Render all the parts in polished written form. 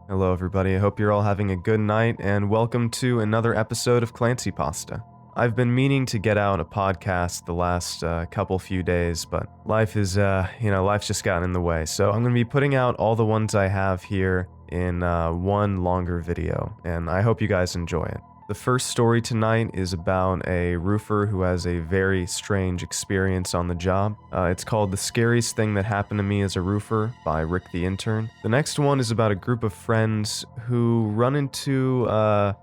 Hello everybody, I hope you're all having a good night, and welcome to another episode of ClancyPasta. I've been meaning to get out a podcast the last few days, but life is, life's just gotten in the way, so I'm going to be putting out all the ones I have here in one longer video, and I hope you guys enjoy it. The first story tonight is about a roofer who has a very strange experience on the job. It's called The Scariest Thing That Happened to Me as a Roofer by Rick the Intern. The next one is about a group of friends who run into,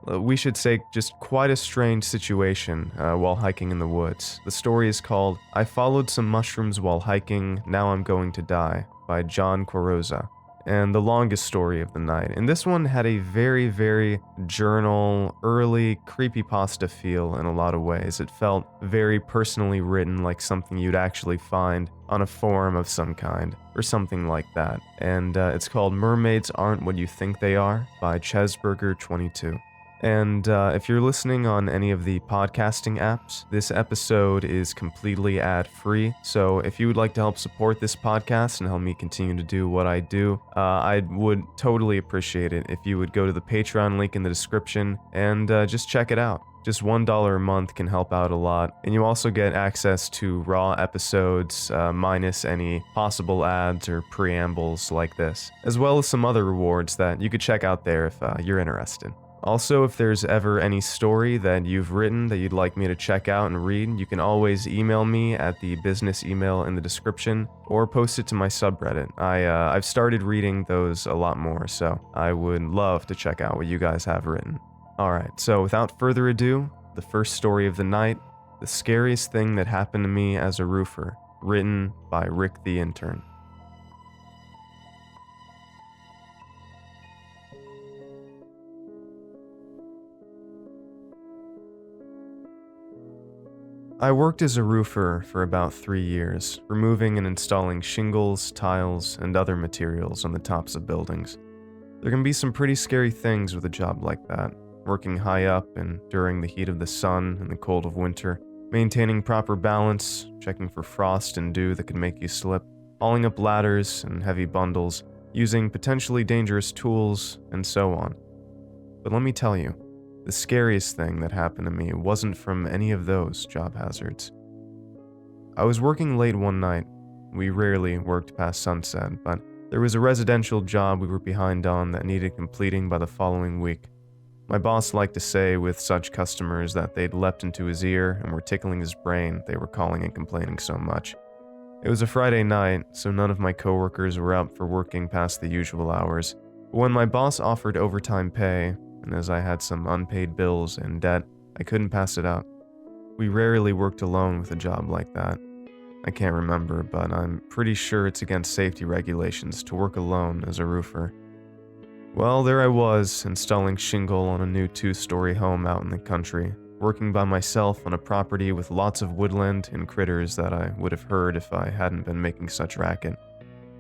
we should say, just quite a strange situation while hiking in the woods. The story is called I Followed Some Mushrooms While Hiking, Now I'm Going to Die by JohnQuaroza. And the longest story of the night. And this one had a very, very journal, early creepypasta feel in a lot of ways. It felt very personally written, like something you'd actually find on a forum of some kind, or something like that. And it's called Mermaids Aren't What You Think They Are by Chesburger22. And if you're listening on any of the podcasting apps, this episode is completely ad-free. So if you would like to help support this podcast and help me continue to do what I do, I would totally appreciate it if you would go to the Patreon link in the description and just check it out. Just $1 a month can help out a lot. And you also get access to raw episodes, minus any possible ads or preambles like this, as well as some other rewards that you could check out there if you're interested. Also, if there's ever any story that you've written that you'd like me to check out and read, you can always email me at the business email in the description or post it to my subreddit. I've started reading those a lot more, so I would love to check out what you guys have written. Alright, so without further ado, the first story of the night, The Scariest Thing That Happened to Me as a Roofer, written by Rick the Intern. I worked as a roofer for about 3 years, removing and installing shingles, tiles, and other materials on the tops of buildings. There can be some pretty scary things with a job like that, working high up and during the heat of the sun and the cold of winter, maintaining proper balance, checking for frost and dew that could make you slip, hauling up ladders and heavy bundles, using potentially dangerous tools, and so on. But let me tell you, the scariest thing that happened to me wasn't from any of those job hazards. I was working late one night. We rarely worked past sunset, but there was a residential job we were behind on that needed completing by the following week. My boss liked to say with such customers that they'd leapt into his ear and were tickling his brain, they were calling and complaining so much. It was a Friday night, so none of my coworkers were up for working past the usual hours. But when my boss offered overtime pay, and as I had some unpaid bills and debt, I couldn't pass it up. We rarely worked alone with a job like that. I can't remember, but I'm pretty sure it's against safety regulations to work alone as a roofer. Well, there I was, installing shingle on a new 2-story home out in the country, working by myself on a property with lots of woodland and critters that I would have heard if I hadn't been making such racket.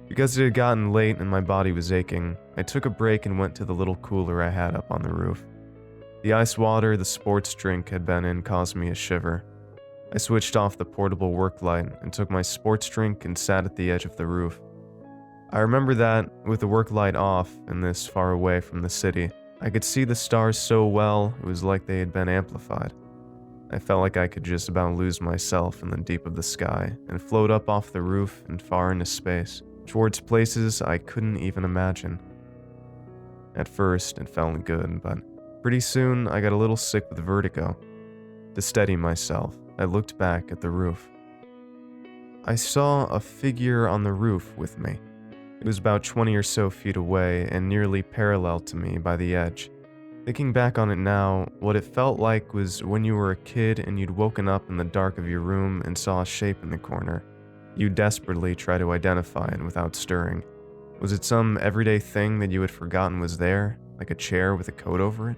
Because it had gotten late and my body was aching, I took a break and went to the little cooler I had up on the roof. The ice water the sports drink had been in caused me a shiver. I switched off the portable work light and took my sports drink and sat at the edge of the roof. I remember that, with the work light off and this far away from the city, I could see the stars so well it was like they had been amplified. I felt like I could just about lose myself in the deep of the sky and float up off the roof and far into space, towards places I couldn't even imagine. At first, it felt good, but pretty soon I got a little sick with vertigo. To steady myself, I looked back at the roof. I saw a figure on the roof with me. It was about 20 or so feet away and nearly parallel to me by the edge. Thinking back on it now, what it felt like was when you were a kid and you'd woken up in the dark of your room and saw a shape in the corner. You desperately try to identify it without stirring. Was it some everyday thing that you had forgotten was there, like a chair with a coat over it?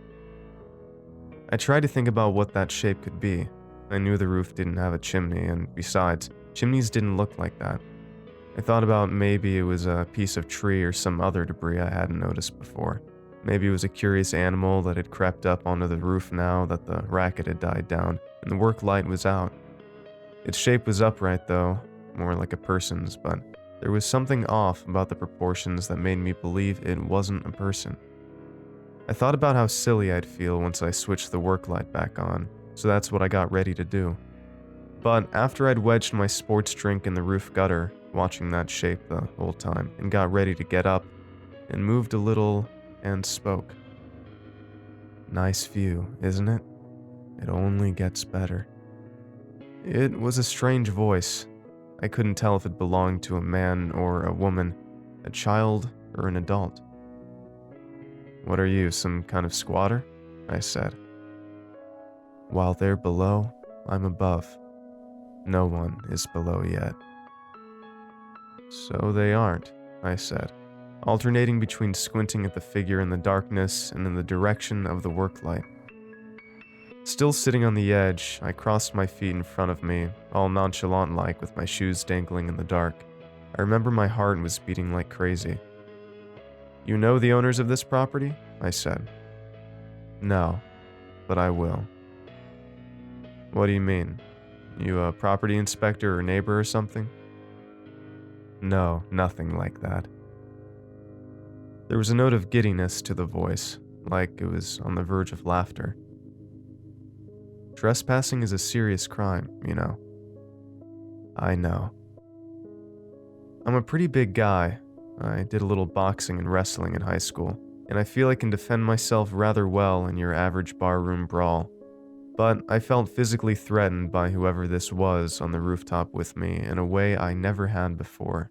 I tried to think about what that shape could be. I knew the roof didn't have a chimney, and besides, chimneys didn't look like that. I thought about maybe it was a piece of tree or some other debris I hadn't noticed before. Maybe it was a curious animal that had crept up onto the roof now that the racket had died down, and the work light was out. Its shape was upright though, more like a person's, but there was something off about the proportions that made me believe it wasn't a person. I thought about how silly I'd feel once I switched the work light back on, so that's what I got ready to do. But after I'd wedged my sports drink in the roof gutter, watching that shape the whole time, and got ready to get up, and moved a little and spoke. "Nice view, isn't it? It only gets better." It was a strange voice. I couldn't tell if it belonged to a man or a woman, a child or an adult. "What are you, some kind of squatter?" I said. "While they're below, I'm above. No one is below yet." "So they aren't," I said, alternating between squinting at the figure in the darkness and in the direction of the work light. Still sitting on the edge, I crossed my feet in front of me, all nonchalant-like with my shoes dangling in the dark. I remember my heart was beating like crazy. "You know the owners of this property?" I said. "No, but I will." "What do you mean? You a property inspector or neighbor or something?" "No, nothing like that." There was a note of giddiness to the voice, like it was on the verge of laughter. "Trespassing is a serious crime, you know." "I know." "I'm a pretty big guy. I did a little boxing and wrestling in high school, and I feel I can defend myself rather well in your average barroom brawl. But I felt physically threatened by whoever this was on the rooftop with me in a way I never had before.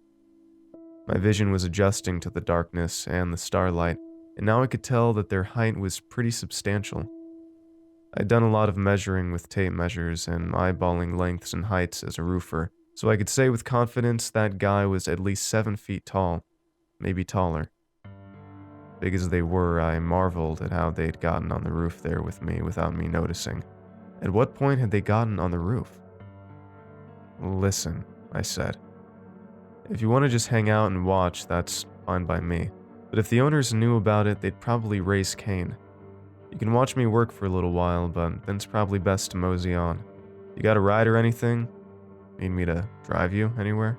My vision was adjusting to the darkness and the starlight, and now I could tell that their height was pretty substantial. I'd done a lot of measuring with tape measures and eyeballing lengths and heights as a roofer, so I could say with confidence that guy was at least 7 feet tall, maybe taller. Big as they were, I marveled at how they'd gotten on the roof there with me without me noticing. At what point had they gotten on the roof? "Listen," I said. "If you want to just hang out and watch, that's fine by me. But if the owners knew about it, they'd probably raise Cain. You can watch me work for a little while, but then it's probably best to mosey on. You got a ride or anything? Need me to drive you anywhere?"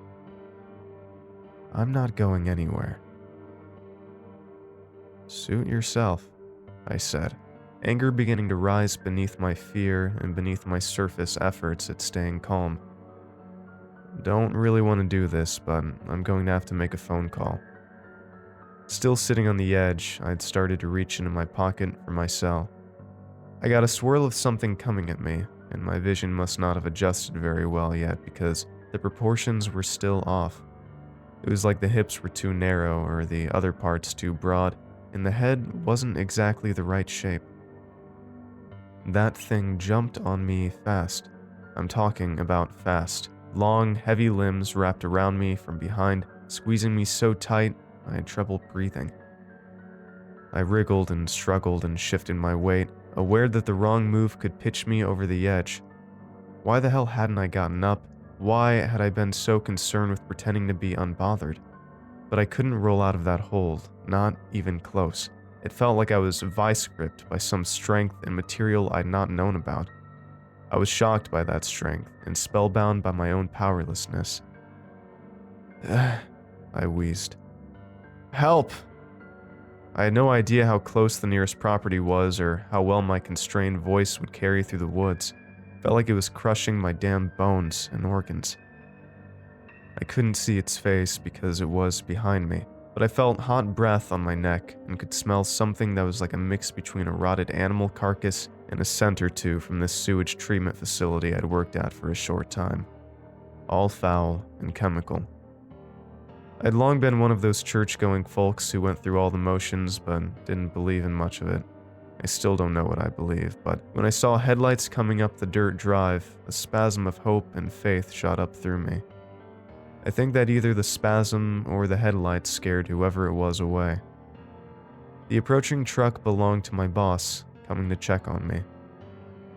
"I'm not going anywhere." "Suit yourself," I said, anger beginning to rise beneath my fear and beneath my surface efforts at staying calm. "Don't really want to do this, but I'm going to have to make a phone call." Still sitting on the edge, I'd started to reach into my pocket for my cell. I got a swirl of something coming at me, and my vision must not have adjusted very well yet because the proportions were still off. It was like the hips were too narrow or the other parts too broad, and the head wasn't exactly the right shape. That thing jumped on me fast. I'm talking about fast. Long, heavy limbs wrapped around me from behind, squeezing me so tight I had trouble breathing. I wriggled and struggled and shifted my weight, aware that the wrong move could pitch me over the edge. Why the hell hadn't I gotten up? Why had I been so concerned with pretending to be unbothered? But I couldn't roll out of that hold, not even close. It felt like I was vice-gripped by some strength and material I'd not known about. I was shocked by that strength and spellbound by my own powerlessness. I wheezed. "Help!" I had no idea how close the nearest property was or how well my constrained voice would carry through the woods. Felt like it was crushing my damn bones and organs. I couldn't see its face because it was behind me, but I felt hot breath on my neck and could smell something that was like a mix between a rotted animal carcass and a scent or two from this sewage treatment facility I'd worked at for a short time. All foul and chemical. I'd long been one of those church-going folks who went through all the motions but didn't believe in much of it. I still don't know what I believe, but when I saw headlights coming up the dirt drive, a spasm of hope and faith shot up through me. I think that either the spasm or the headlights scared whoever it was away. The approaching truck belonged to my boss, coming to check on me.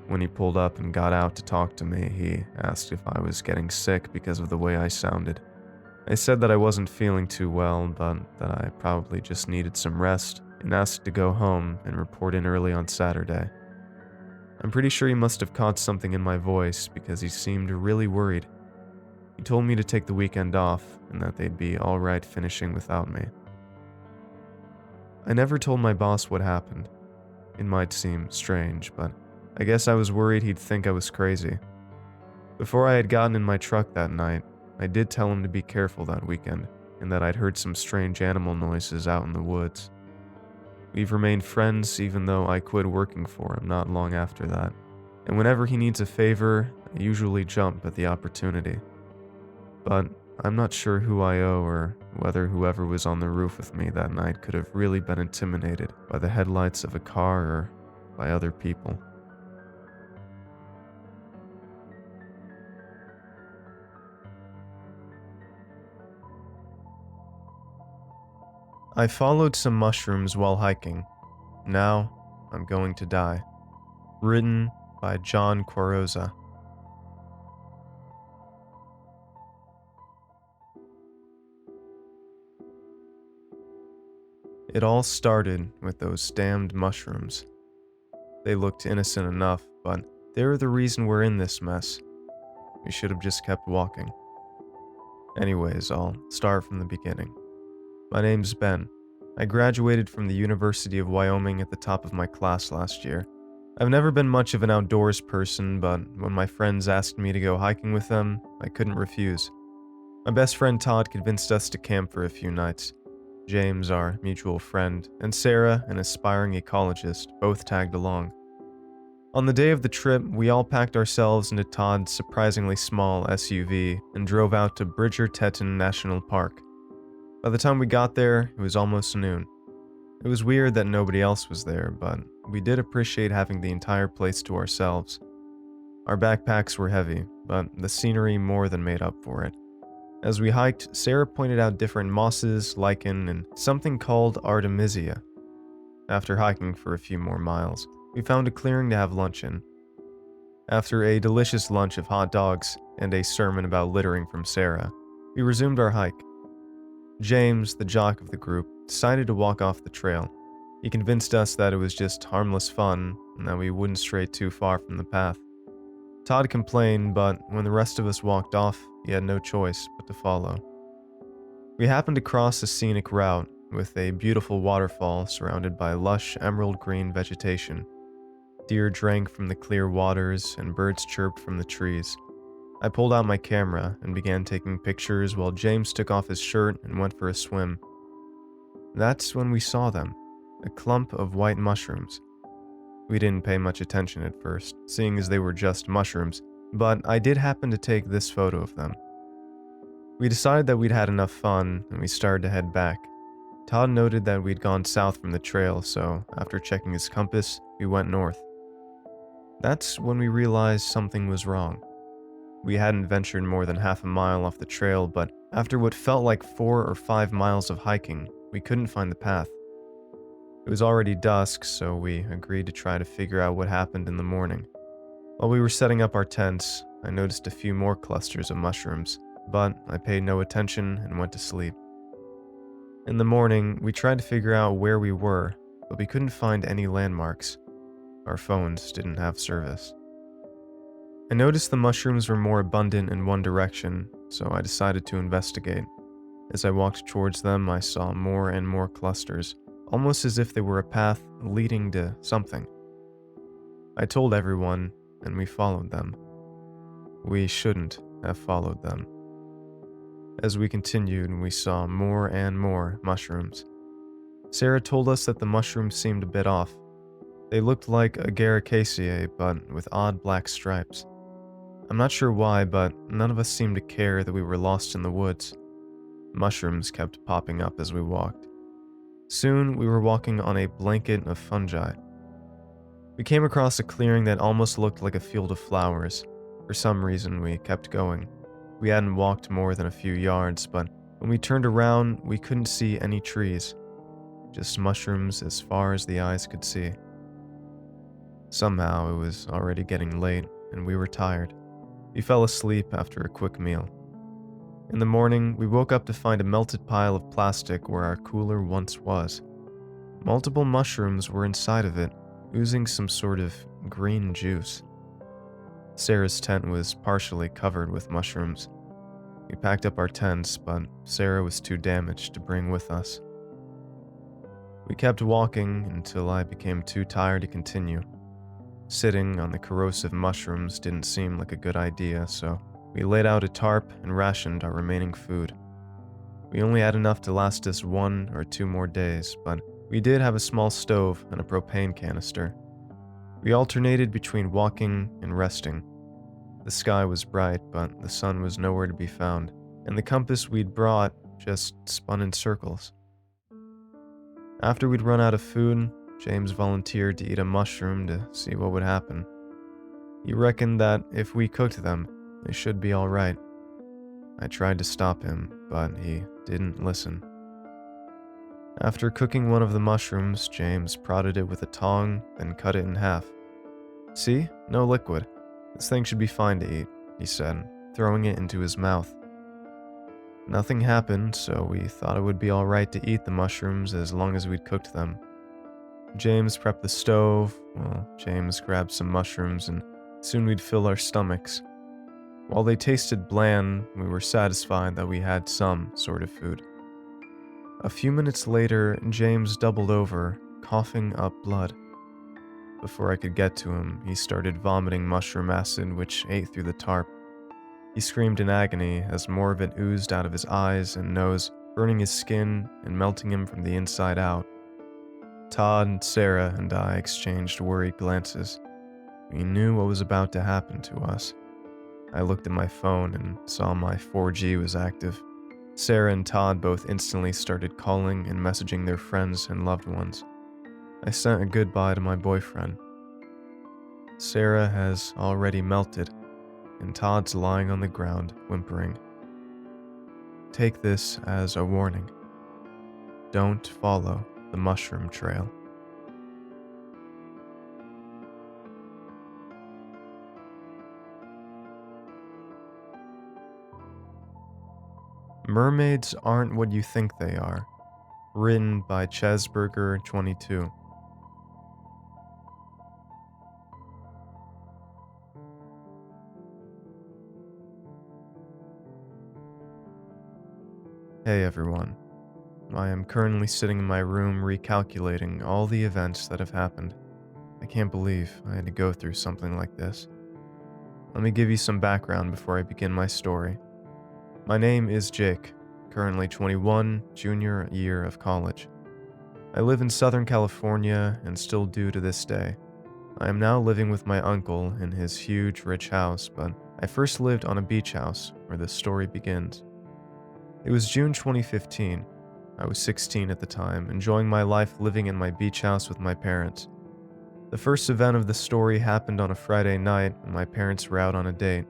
When he pulled up and got out to talk to me, he asked if I was getting sick because of the way I sounded. I said that I wasn't feeling too well, but that I probably just needed some rest, and asked to go home and report in early on Saturday. I'm pretty sure he must have caught something in my voice because he seemed really worried. He told me to take the weekend off and that they'd be alright finishing without me. I never told my boss what happened. It might seem strange, but I guess I was worried he'd think I was crazy. Before I had gotten in my truck that night, I did tell him to be careful that weekend, and that I'd heard some strange animal noises out in the woods. We've remained friends even though I quit working for him not long after that, and whenever he needs a favor, I usually jump at the opportunity. But I'm not sure who I owe or whether whoever was on the roof with me that night could have really been intimidated by the headlights of a car or by other people. I followed some mushrooms while hiking. Now, I'm going to die. Written by JohnQuaroza. It all started with those damned mushrooms. They looked innocent enough, but they're the reason we're in this mess. We should have just kept walking. Anyways, I'll start from the beginning. My name's Ben. I graduated from the University of Wyoming at the top of my class last year. I've never been much of an outdoors person, but when my friends asked me to go hiking with them, I couldn't refuse. My best friend Todd convinced us to camp for a few nights. James, our mutual friend, and Sarah, an aspiring ecologist, both tagged along. On the day of the trip, we all packed ourselves into Todd's surprisingly small SUV and drove out to Bridger-Teton National Park. By the time we got there, it was almost noon. It was weird that nobody else was there, but we did appreciate having the entire place to ourselves. Our backpacks were heavy, but the scenery more than made up for it. As we hiked, Sarah pointed out different mosses, lichen, and something called Artemisia. After hiking for a few more miles, we found a clearing to have lunch in. After a delicious lunch of hot dogs and a sermon about littering from Sarah, we resumed our hike. James, the jock of the group, decided to walk off the trail. He convinced us that it was just harmless fun and that we wouldn't stray too far from the path. Todd complained, but when the rest of us walked off, he had no choice but to follow. We happened to cross a scenic route with a beautiful waterfall surrounded by lush emerald green vegetation. Deer drank from the clear waters and birds chirped from the trees. I pulled out my camera and began taking pictures while James took off his shirt and went for a swim. That's when we saw them, a clump of white mushrooms. We didn't pay much attention at first, seeing as they were just mushrooms, but I did happen to take this photo of them. We decided that we'd had enough fun, and we started to head back. Todd noted that we'd gone south from the trail, so after checking his compass, we went north. That's when we realized something was wrong. We hadn't ventured more than half a mile off the trail, but after what felt like 4 or 5 miles of hiking, we couldn't find the path. It was already dusk, so we agreed to try to figure out what happened in the morning. While we were setting up our tents, I noticed a few more clusters of mushrooms, but I paid no attention and went to sleep. In the morning, we tried to figure out where we were, but we couldn't find any landmarks. Our phones didn't have service. I noticed the mushrooms were more abundant in one direction, so I decided to investigate. As I walked towards them, I saw more and more clusters, almost as if they were a path leading to something. I told everyone, and we followed them. We shouldn't have followed them. As we continued, we saw more and more mushrooms. Sarah told us that the mushrooms seemed a bit off. They looked like Agaricaceae, but with odd black stripes. I'm not sure why, but none of us seemed to care that we were lost in the woods. Mushrooms kept popping up as we walked. Soon, we were walking on a blanket of fungi. We came across a clearing that almost looked like a field of flowers. For some reason, we kept going. We hadn't walked more than a few yards, but when we turned around, we couldn't see any trees. Just mushrooms as far as the eyes could see. Somehow, it was already getting late, and we were tired. We fell asleep after a quick meal. In the morning, we woke up to find a melted pile of plastic where our cooler once was. Multiple mushrooms were inside of it, oozing some sort of green juice. Sarah's tent was partially covered with mushrooms. We packed up our tents, but Sarah was too damaged to bring with us. We kept walking until I became too tired to continue. Sitting on the corrosive mushrooms didn't seem like a good idea, so we laid out a tarp and rationed our remaining food. We only had enough to last us 1 or 2 more days, but we did have a small stove and a propane canister. We alternated between walking and resting. The sky was bright, but the sun was nowhere to be found, and the compass we'd brought just spun in circles. After we'd run out of food, James volunteered to eat a mushroom to see what would happen. He reckoned that if we cooked them, they should be alright. I tried to stop him, but he didn't listen. After cooking one of the mushrooms, James prodded it with a tong, then cut it in half. "See? No liquid. This thing should be fine to eat," he said, throwing it into his mouth. Nothing happened, so we thought it would be alright to eat the mushrooms as long as we'd cooked them. James prepped the stove, while James grabbed some mushrooms, and soon we'd fill our stomachs. While they tasted bland, we were satisfied that we had some sort of food. A few minutes later, James doubled over, coughing up blood. Before I could get to him, he started vomiting mushroom acid, which ate through the tarp. He screamed in agony as more of it oozed out of his eyes and nose, burning his skin and melting him from the inside out. Todd, Sarah, and I exchanged worried glances. We knew what was about to happen to us. I looked at my phone and saw my 4G was active. Sarah and Todd both instantly started calling and messaging their friends and loved ones. I sent a goodbye to my boyfriend. Sarah has already melted, and Todd's lying on the ground, whimpering. Take this as a warning. Don't follow the mushroom trail. Mermaids Aren't What You Think They Are. Written by Chesburger22. Hey everyone. I am currently sitting in my room recalculating all the events that have happened. I can't believe I had to go through something like this. Let me give you some background before I begin my story. My name is Jake, currently 21, junior year of college. I live in Southern California and still do to this day. I am now living with my uncle in his huge, rich house, but I first lived on a beach house where this story begins. It was June 2015. I was 16 at the time, enjoying my life living in my beach house with my parents. The first event of the story happened on a Friday night when my parents were out on a date.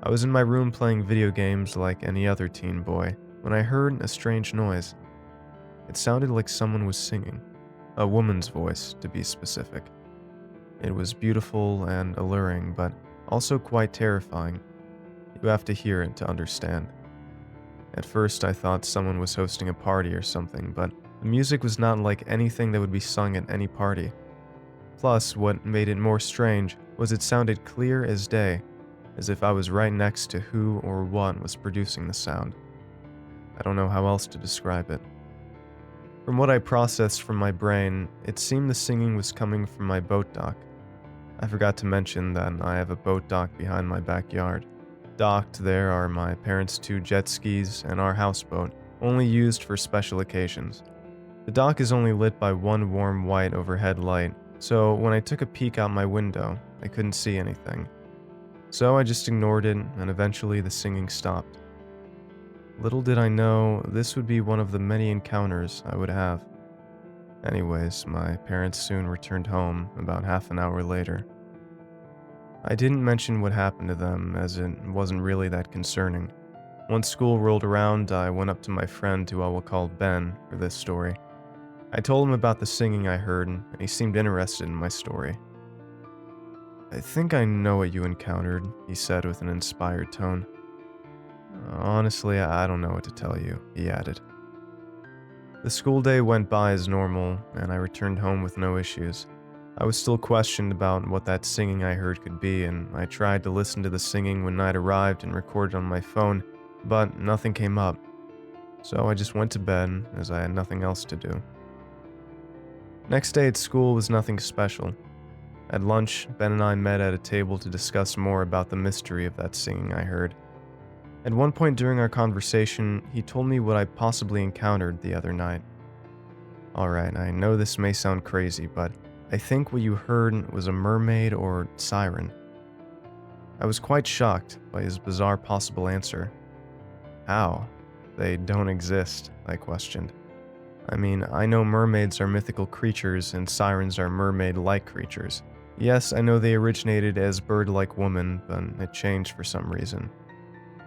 I was in my room playing video games like any other teen boy when I heard a strange noise. It sounded like someone was singing, a woman's voice to be specific. It was beautiful and alluring, but also quite terrifying. You have to hear it to understand. At first I thought someone was hosting a party or something, but the music was not like anything that would be sung at any party. Plus, what made it more strange was it sounded clear as day, as if I was right next to who or what was producing the sound. I don't know how else to describe it. From what I processed from my brain, it seemed the singing was coming from my boat dock. I forgot to mention that I have a boat dock behind my backyard. Docked there are my parents' 2 jet skis and our houseboat, only used for special occasions. The dock is only lit by one warm white overhead light, so when I took a peek out my window, I couldn't see anything. So I just ignored it, and eventually the singing stopped. Little did I know, this would be one of the many encounters I would have. Anyways, my parents soon returned home, about half an hour later. I didn't mention what happened to them, as it wasn't really that concerning. Once school rolled around, I went up to my friend, who I will call Ben, for this story. I told him about the singing I heard, and he seemed interested in my story. "I think I know what you encountered," he said with an inspired tone. "Honestly, I don't know what to tell you," he added. The school day went by as normal, and I returned home with no issues. I was still questioned about what that singing I heard could be, and I tried to listen to the singing when night arrived and recorded on my phone, but nothing came up. So I just went to bed, as I had nothing else to do. Next day at school was nothing special. At lunch, Ben and I met at a table to discuss more about the mystery of that singing I heard. At one point during our conversation, he told me what I possibly encountered the other night. Alright, I know this may sound crazy, but I think what you heard was a mermaid or siren. I was quite shocked by his bizarre possible answer. How? They don't exist, I questioned. I mean, I know mermaids are mythical creatures and sirens are mermaid-like creatures. Yes, I know they originated as bird-like women, but it changed for some reason.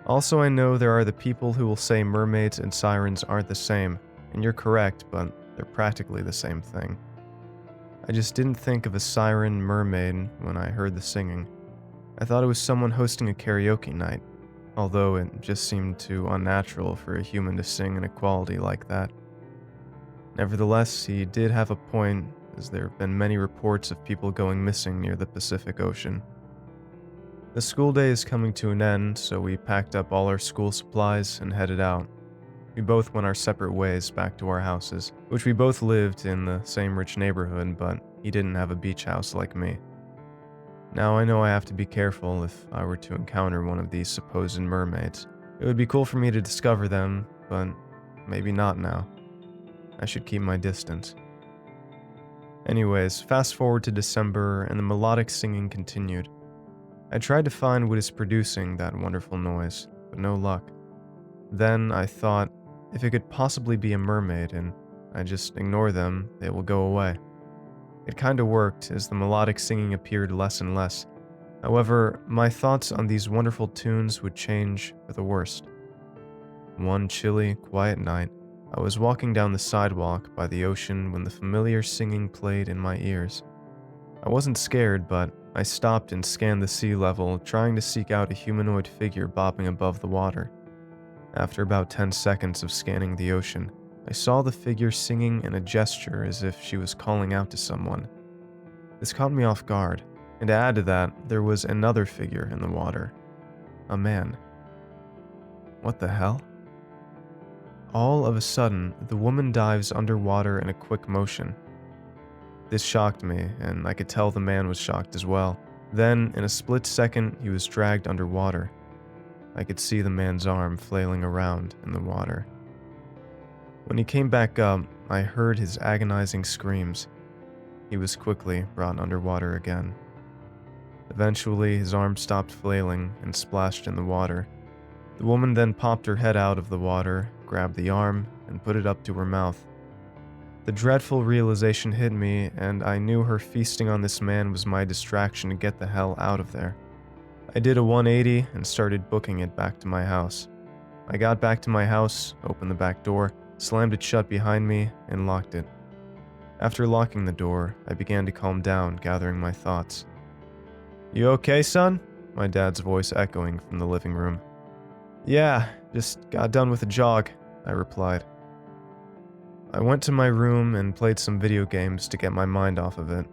Also, I know there are the people who will say mermaids and sirens aren't the same, and you're correct, but they're practically the same thing. I just didn't think of a siren mermaid when I heard the singing. I thought it was someone hosting a karaoke night, although it just seemed too unnatural for a human to sing in a quality like that. Nevertheless, he did have a point, as there have been many reports of people going missing near the Pacific Ocean. The school day is coming to an end, so we packed up all our school supplies and headed out. We both went our separate ways back to our houses, which we both lived in the same rich neighborhood, but he didn't have a beach house like me. Now I know I have to be careful if I were to encounter one of these supposed mermaids. It would be cool for me to discover them, but maybe not now. I should keep my distance. Anyways, fast forward to December and the melodic singing continued. I tried to find what is producing that wonderful noise, but no luck. Then I thought, if it could possibly be a mermaid and I just ignore them, they will go away. It kinda worked as the melodic singing appeared less and less. However, my thoughts on these wonderful tunes would change for the worst. One chilly, quiet night, I was walking down the sidewalk by the ocean when the familiar singing played in my ears. I wasn't scared, but I stopped and scanned the sea level, trying to seek out a humanoid figure bobbing above the water. After about 10 seconds of scanning the ocean, I saw the figure singing in a gesture as if she was calling out to someone. This caught me off guard, and to add to that, there was another figure in the water. A man. What the hell? All of a sudden, the woman dives underwater in a quick motion. This shocked me, and I could tell the man was shocked as well. Then, in a split second, he was dragged underwater. I could see the man's arm flailing around in the water. When he came back up, I heard his agonizing screams. He was quickly brought underwater again. Eventually, his arm stopped flailing and splashed in the water. The woman then popped her head out of the water, grabbed the arm, and put it up to her mouth. The dreadful realization hit me, and I knew her feasting on this man was my distraction to get the hell out of there. I did a 180 and started booking it back to my house. I got back to my house, opened the back door, slammed it shut behind me, and locked it. After locking the door, I began to calm down, gathering my thoughts. "You okay, son?" My dad's voice echoing from the living room. "Yeah, just got done with a jog," I replied. I went to my room and played some video games to get my mind off of it.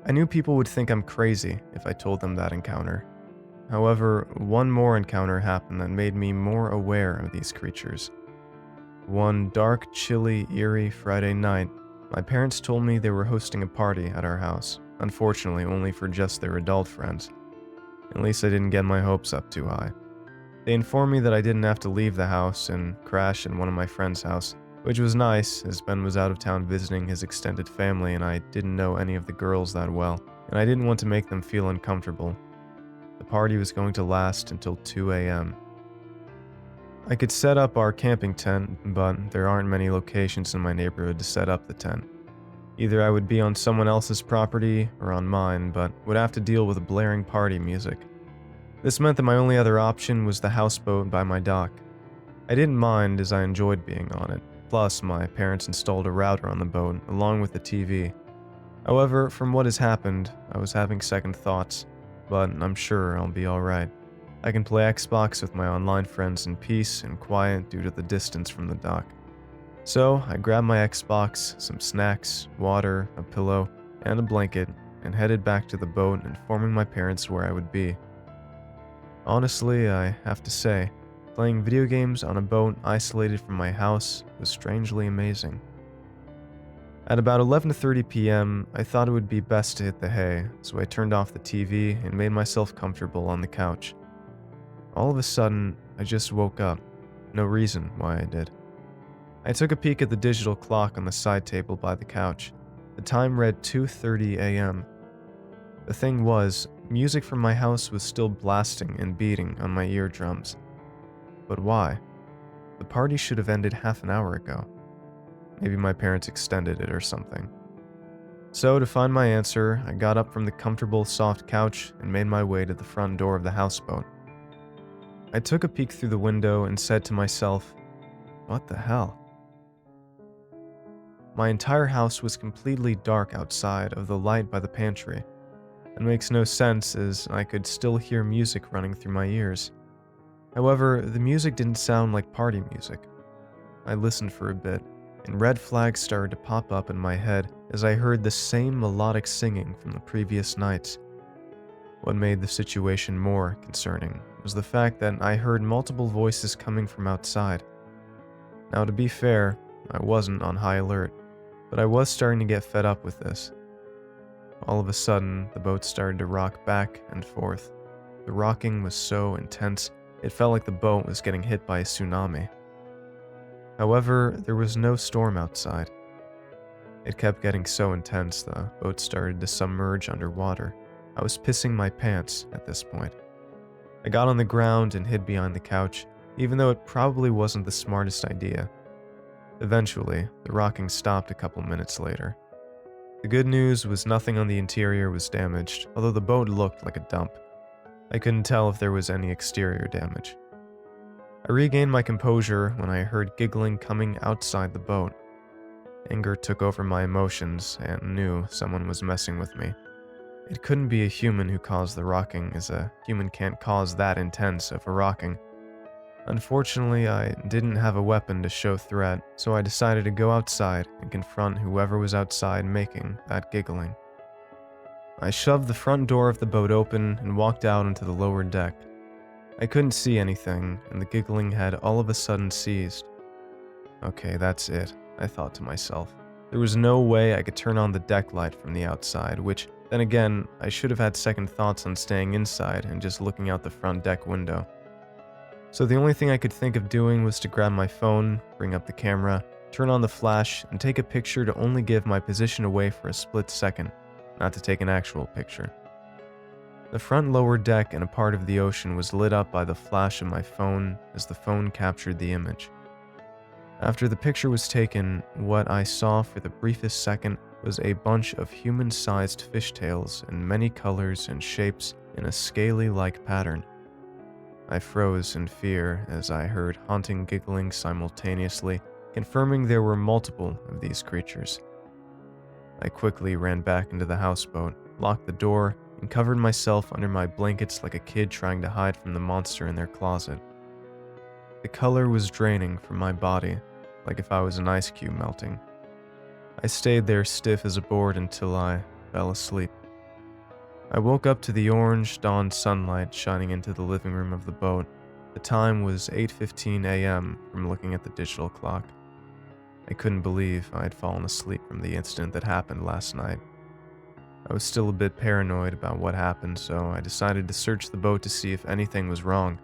I knew people would think I'm crazy if I told them that encounter. However, one more encounter happened that made me more aware of these creatures. One dark, chilly, eerie Friday night, my parents told me they were hosting a party at our house, unfortunately only for just their adult friends. At least I didn't get my hopes up too high. They informed me that I didn't have to leave the house and crash in one of my friend's house, which was nice as Ben was out of town visiting his extended family and I didn't know any of the girls that well, and I didn't want to make them feel uncomfortable. The party was going to last until 2 a.m. I could set up our camping tent, but there aren't many locations in my neighborhood to set up the tent. Either I would be on someone else's property or on mine, but would have to deal with blaring party music. This meant that my only other option was the houseboat by my dock. I didn't mind as I enjoyed being on it. Plus, my parents installed a router on the boat, along with the TV. However, from what has happened, I was having second thoughts, but I'm sure I'll be alright. I can play Xbox with my online friends in peace and quiet due to the distance from the dock. So, I grabbed my Xbox, some snacks, water, a pillow, and a blanket, and headed back to the boat, informing my parents where I would be. Honestly, I have to say, playing video games on a boat isolated from my house was strangely amazing. At about 11:30 p.m., I thought it would be best to hit the hay, so I turned off the TV and made myself comfortable on the couch. All of a sudden, I just woke up. No reason why I did. I took a peek at the digital clock on the side table by the couch. The time read 2:30 a.m. The thing was, music from my house was still blasting and beating on my eardrums. But why? The party should have ended half an hour ago. Maybe my parents extended it or something. So, to find my answer, I got up from the comfortable, soft couch and made my way to the front door of the houseboat. I took a peek through the window and said to myself, "What the hell?" My entire house was completely dark outside of the light by the pantry. It makes no sense as I could still hear music running through my ears. However, the music didn't sound like party music. I listened for a bit, and red flags started to pop up in my head as I heard the same melodic singing from the previous nights. What made the situation more concerning was the fact that I heard multiple voices coming from outside. Now, to be fair, I wasn't on high alert, but I was starting to get fed up with this. All of a sudden, the boat started to rock back and forth. The rocking was so intense, it felt like the boat was getting hit by a tsunami. However, there was no storm outside. It kept getting so intense, the boat started to submerge underwater. I was pissing my pants at this point. I got on the ground and hid behind the couch, even though it probably wasn't the smartest idea. Eventually, the rocking stopped a couple minutes later. The good news was nothing on the interior was damaged, although the boat looked like a dump. I couldn't tell if there was any exterior damage. I regained my composure when I heard giggling coming outside the boat. Anger took over my emotions and knew someone was messing with me. It couldn't be a human who caused the rocking, as a human can't cause that intense of a rocking. Unfortunately, I didn't have a weapon to show threat, so I decided to go outside and confront whoever was outside making that giggling. I shoved the front door of the boat open and walked out onto the lower deck. I couldn't see anything, and the giggling had all of a sudden ceased. Okay, that's it, I thought to myself. There was no way I could turn on the deck light from the outside, which, then again, I should have had second thoughts on staying inside and just looking out the front deck window. So the only thing I could think of doing was to grab my phone, bring up the camera, turn on the flash, and take a picture to only give my position away for a split second, not to take an actual picture. The front lower deck and a part of the ocean was lit up by the flash of my phone as the phone captured the image. After the picture was taken, what I saw for the briefest second was a bunch of human-sized fishtails in many colors and shapes in a scaly-like pattern. I froze in fear as I heard haunting giggling simultaneously, confirming there were multiple of these creatures. I quickly ran back into the houseboat, locked the door, and covered myself under my blankets like a kid trying to hide from the monster in their closet. The color was draining from my body, like if I was an ice cube melting. I stayed there stiff as a board until I fell asleep. I woke up to the orange dawn sunlight shining into the living room of the boat. The time was 8:15 a.m. from looking at the digital clock. I couldn't believe I had fallen asleep from the incident that happened last night. I was still a bit paranoid about what happened, so I decided to search the boat to see if anything was wrong.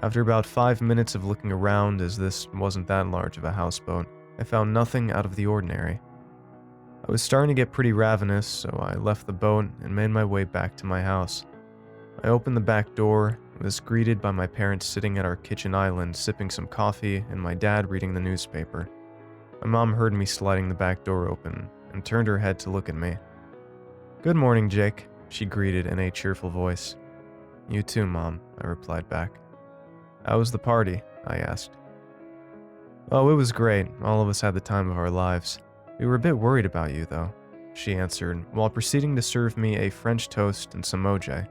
After about 5 minutes of looking around, as this wasn't that large of a houseboat, I found nothing out of the ordinary. I was starting to get pretty ravenous, so I left the boat and made my way back to my house. I opened the back door and was greeted by my parents sitting at our kitchen island sipping some coffee and my dad reading the newspaper. My mom heard me sliding the back door open and turned her head to look at me. "Good morning, Jake," she greeted in a cheerful voice. "You too, Mom," I replied back. "How was the party?" I asked. "Oh, it was great. All of us had the time of our lives. We were a bit worried about you, though," she answered, while proceeding to serve me a French toast and some OJ.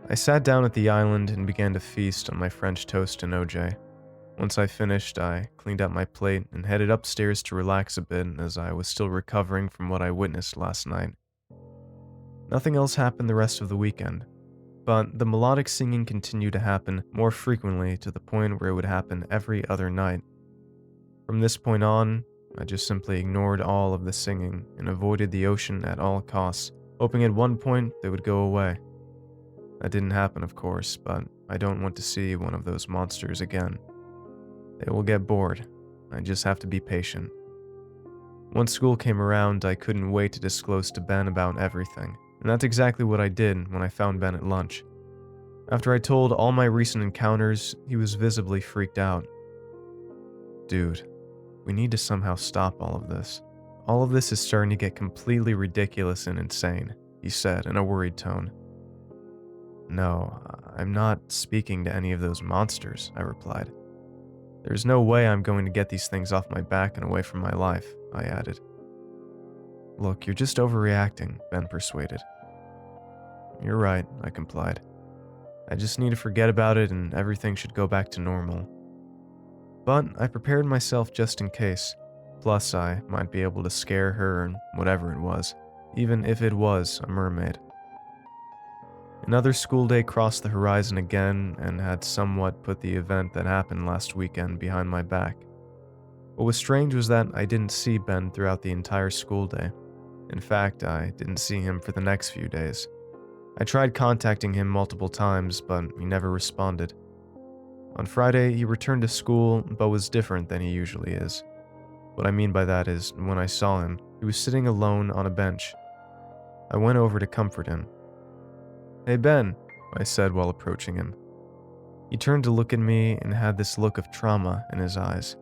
I sat down at the island and began to feast on my French toast and OJ. Once I finished, I cleaned up my plate and headed upstairs to relax a bit as I was still recovering from what I witnessed last night. Nothing else happened the rest of the weekend, but the melodic singing continued to happen more frequently to the point where it would happen every other night. From this point on, I just simply ignored all of the singing and avoided the ocean at all costs, hoping at one point they would go away. That didn't happen, of course, but I don't want to see one of those monsters again. They will get bored. I just have to be patient. Once school came around, I couldn't wait to disclose to Ben about everything, and that's exactly what I did when I found Ben at lunch. After I told all my recent encounters, he was visibly freaked out. Dude, we need to somehow stop all of this. All of this is starting to get completely ridiculous and insane, he said in a worried tone. No, I'm not speaking to any of those monsters, I replied. There's no way I'm going to get these things off my back and away from my life, I added. Look, you're just overreacting, Ben persuaded. You're right, I complied. I just need to forget about it and everything should go back to normal. But I prepared myself just in case. Plus, I might be able to scare her and whatever it was, even if it was a mermaid. Another school day crossed the horizon again and had somewhat put the event that happened last weekend behind my back. What was strange was that I didn't see Ben throughout the entire school day. In fact, I didn't see him for the next few days. I tried contacting him multiple times, but he never responded. On Friday, he returned to school, but was different than he usually is. What I mean by that is, when I saw him, he was sitting alone on a bench. I went over to comfort him. Hey Ben, I said while approaching him. He turned to look at me and had this look of trauma in his eyes.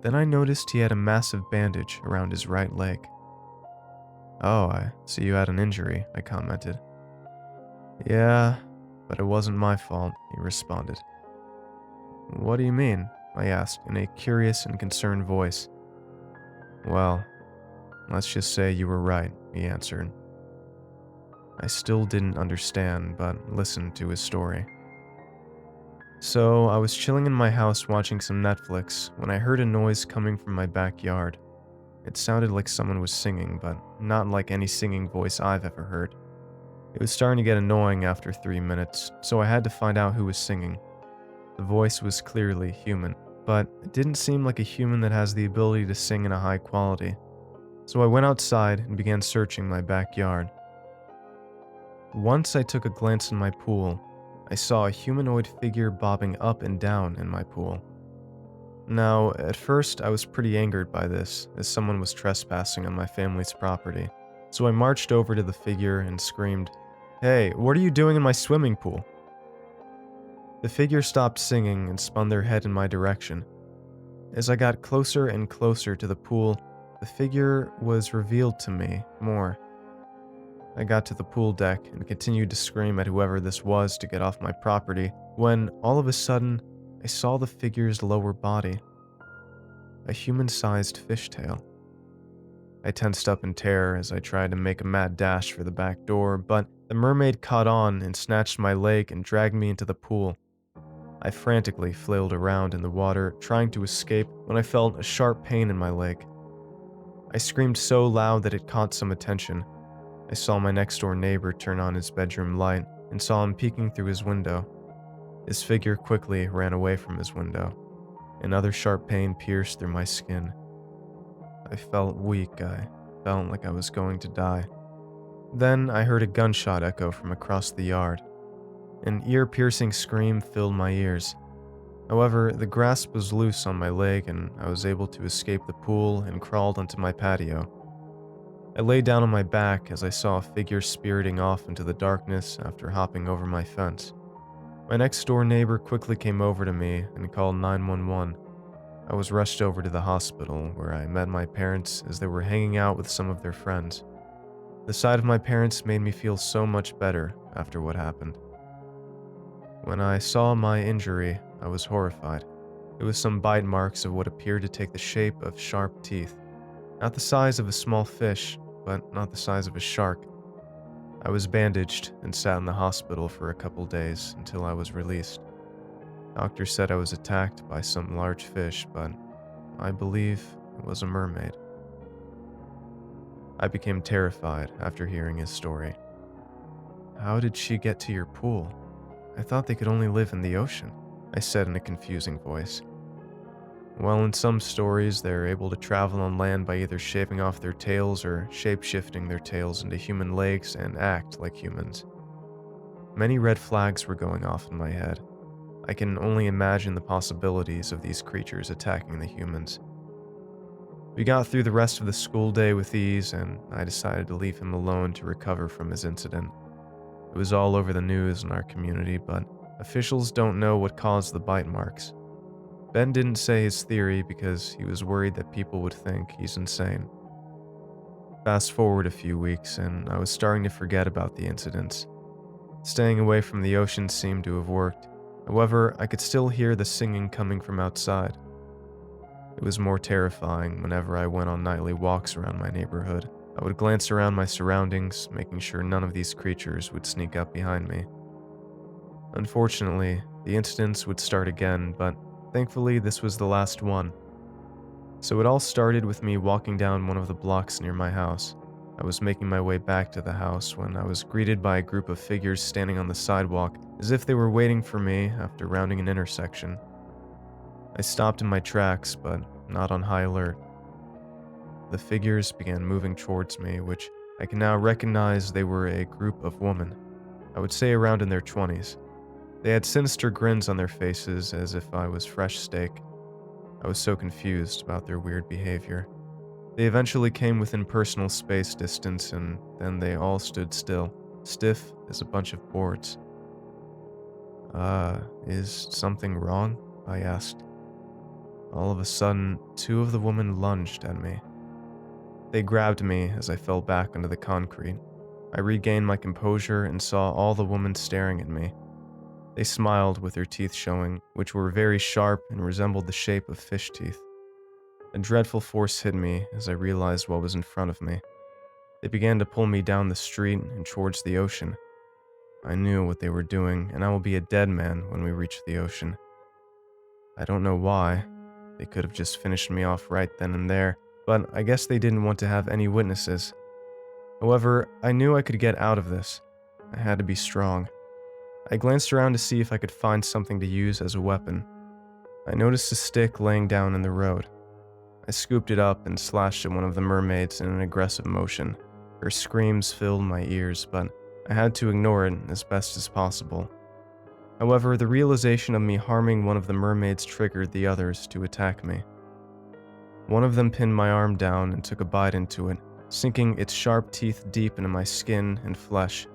Then I noticed he had a massive bandage around his right leg. Oh, I see you had an injury, I commented. Yeah, but it wasn't my fault, he responded. What do you mean? I asked in a curious and concerned voice. Well, let's just say you were right, he answered. I still didn't understand, but listened to his story. So, I was chilling in my house watching some Netflix when I heard a noise coming from my backyard. It sounded like someone was singing, but not like any singing voice I've ever heard. It was starting to get annoying after 3 minutes, so I had to find out who was singing. The voice was clearly human, but it didn't seem like a human that has the ability to sing in a high quality. So I went outside and began searching my backyard. Once I took a glance in my pool, I saw a humanoid figure bobbing up and down in my pool. Now, at first I was pretty angered by this, as someone was trespassing on my family's property, so I marched over to the figure and screamed, "Hey, what are you doing in my swimming pool?" The figure stopped singing and spun their head in my direction. As I got closer and closer to the pool, the figure was revealed to me more. I got to the pool deck and continued to scream at whoever this was to get off my property, when all of a sudden, I saw the figure's lower body. A human-sized fishtail. I tensed up in terror as I tried to make a mad dash for the back door, but the mermaid caught on and snatched my leg and dragged me into the pool. I frantically flailed around in the water, trying to escape, when I felt a sharp pain in my leg. I screamed so loud that it caught some attention. I saw my next-door neighbor turn on his bedroom light and saw him peeking through his window. His figure quickly ran away from his window. Another sharp pain pierced through my skin. I felt weak. I felt like I was going to die. Then I heard a gunshot echo from across the yard. An ear-piercing scream filled my ears. However, the grasp was loose on my leg and I was able to escape the pool and crawled onto my patio. I lay down on my back as I saw a figure spiriting off into the darkness after hopping over my fence. My next-door neighbor quickly came over to me and called 911. I was rushed over to the hospital, where I met my parents as they were hanging out with some of their friends. The sight of my parents made me feel so much better after what happened. When I saw my injury, I was horrified. It was some bite marks of what appeared to take the shape of sharp teeth. Not the size of a small fish, but not the size of a shark. I was bandaged and sat in the hospital for a couple days until I was released. Doctors said I was attacked by some large fish, but I believe it was a mermaid. I became terrified after hearing his story. How did she get to your pool? I thought they could only live in the ocean, I said in a confusing voice. Well, in some stories, they're able to travel on land by either shaving off their tails or shape-shifting their tails into human legs and act like humans. Many red flags were going off in my head. I can only imagine the possibilities of these creatures attacking the humans. We got through the rest of the school day with ease, and I decided to leave him alone to recover from his incident. It was all over the news in our community, but officials don't know what caused the bite marks. Ben didn't say his theory because he was worried that people would think he's insane. Fast forward a few weeks, and I was starting to forget about the incidents. Staying away from the ocean seemed to have worked. However, I could still hear the singing coming from outside. It was more terrifying whenever I went on nightly walks around my neighborhood. I would glance around my surroundings, making sure none of these creatures would sneak up behind me. Unfortunately, the incidents would start again, but thankfully this was the last one. So it all started with me walking down one of the blocks near my house. I was making my way back to the house when I was greeted by a group of figures standing on the sidewalk as if they were waiting for me after rounding an intersection. I stopped in my tracks, but not on high alert. The figures began moving towards me, which I can now recognize they were a group of women. I would say around in their 20s. They had sinister grins on their faces as if I was fresh steak. I was so confused about their weird behavior. They eventually came within personal space distance, and then they all stood still, stiff as a bunch of boards. Is something wrong?" I asked. All of a sudden, two of the women lunged at me. They grabbed me as I fell back onto the concrete. I regained my composure and saw all the women staring at me. They smiled with their teeth showing, which were very sharp and resembled the shape of fish teeth. A dreadful force hit me as I realized what was in front of me. They began to pull me down the street and towards the ocean. I knew what they were doing, and I will be a dead man when we reach the ocean. I don't know why. They could have just finished me off right then and there, but I guess they didn't want to have any witnesses. However, I knew I could get out of this. I had to be strong. I glanced around to see if I could find something to use as a weapon. I noticed a stick laying down in the road. I scooped it up and slashed at one of the mermaids in an aggressive motion. Her screams filled my ears, but I had to ignore it as best as possible. However, the realization of me harming one of the mermaids triggered the others to attack me. One of them pinned my arm down and took a bite into it, sinking its sharp teeth deep into my skin and flesh.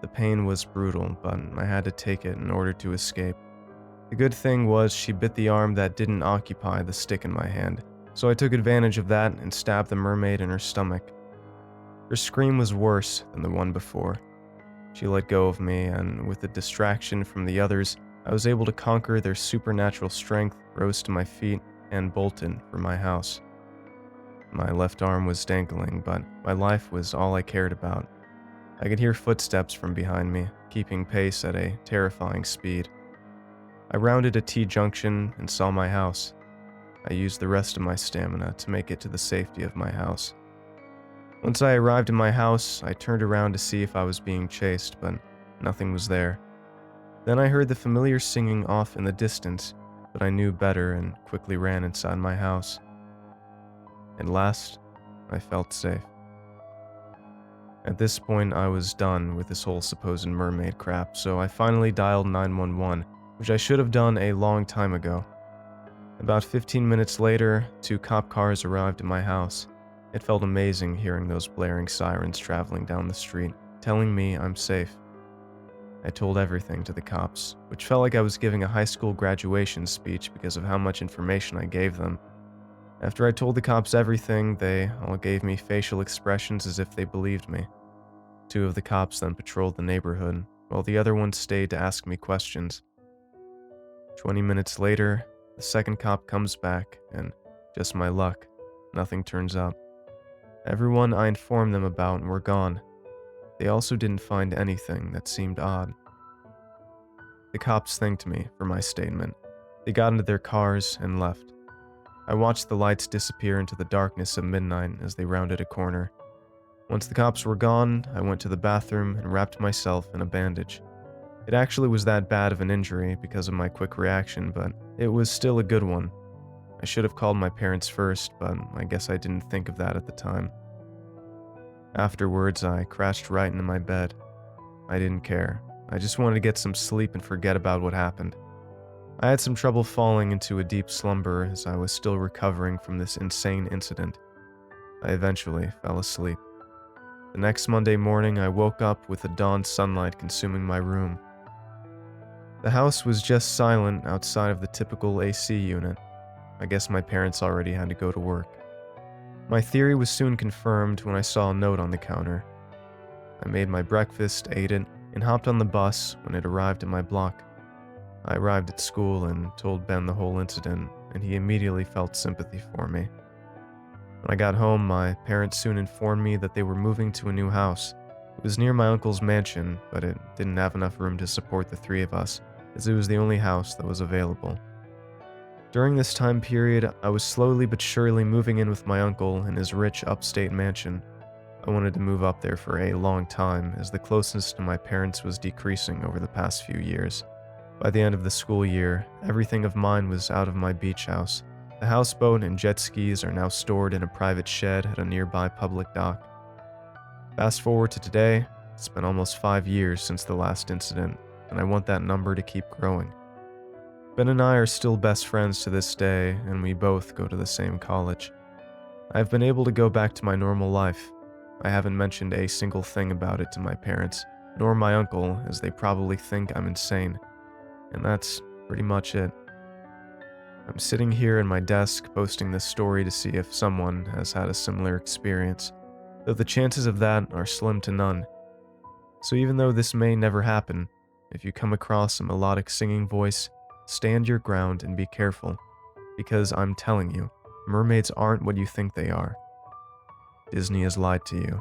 The pain was brutal, but I had to take it in order to escape. The good thing was she bit the arm that didn't occupy the stick in my hand, so I took advantage of that and stabbed the mermaid in her stomach. Her scream was worse than the one before. She let go of me, and with the distraction from the others, I was able to conquer their supernatural strength, rose to my feet, and bolted for my house. My left arm was dangling, but my life was all I cared about. I could hear footsteps from behind me, keeping pace at a terrifying speed. I rounded a T-junction and saw my house. I used the rest of my stamina to make it to the safety of my house. Once I arrived in my house, I turned around to see if I was being chased, but nothing was there. Then I heard the familiar singing off in the distance, but I knew better and quickly ran inside my house. At last, I felt safe. At this point, I was done with this whole supposed mermaid crap, so I finally dialed 911, which I should have done a long time ago. About 15 minutes later, 2 cop cars arrived at my house. It felt amazing hearing those blaring sirens traveling down the street, telling me I'm safe. I told everything to the cops, which felt like I was giving a high school graduation speech because of how much information I gave them. After I told the cops everything, they all gave me facial expressions as if they believed me. 2 of the cops then patrolled the neighborhood, while the other one stayed to ask me questions. 20 minutes later, the second cop comes back, and just my luck, nothing turns up. Everyone I informed them about were gone. They also didn't find anything that seemed odd. The cops thanked me for my statement. They got into their cars and left. I watched the lights disappear into the darkness of midnight as they rounded a corner. Once the cops were gone, I went to the bathroom and wrapped myself in a bandage. It actually was that bad of an injury because of my quick reaction, but it was still a good one. I should have called my parents first, but I guess I didn't think of that at the time. Afterwards, I crashed right into my bed. I didn't care. I just wanted to get some sleep and forget about what happened. I had some trouble falling into a deep slumber as I was still recovering from this insane incident. I eventually fell asleep. The next Monday morning, I woke up with the dawn sunlight consuming my room. The house was just silent outside of the typical AC unit. I guess my parents already had to go to work. My theory was soon confirmed when I saw a note on the counter. I made my breakfast, ate it, and hopped on the bus when it arrived at my block. I arrived at school and told Ben the whole incident, and he immediately felt sympathy for me. When I got home, my parents soon informed me that they were moving to a new house. It was near my uncle's mansion, but it didn't have enough room to support the three of us, as it was the only house that was available. During this time period, I was slowly but surely moving in with my uncle in his rich upstate mansion. I wanted to move up there for a long time, as the closeness to my parents was decreasing over the past few years. By the end of the school year, everything of mine was out of my beach house. The houseboat and jet skis are now stored in a private shed at a nearby public dock. Fast forward to today, it's been almost 5 years since the last incident, and I want that number to keep growing. Ben and I are still best friends to this day, and we both go to the same college. I've been able to go back to my normal life. I haven't mentioned a single thing about it to my parents, nor my uncle, as they probably think I'm insane. And that's pretty much it. I'm sitting here in my desk posting this story to see if someone has had a similar experience, though the chances of that are slim to none. So even though this may never happen, if you come across a melodic singing voice, stand your ground and be careful, because I'm telling you, mermaids aren't what you think they are. Disney has lied to you.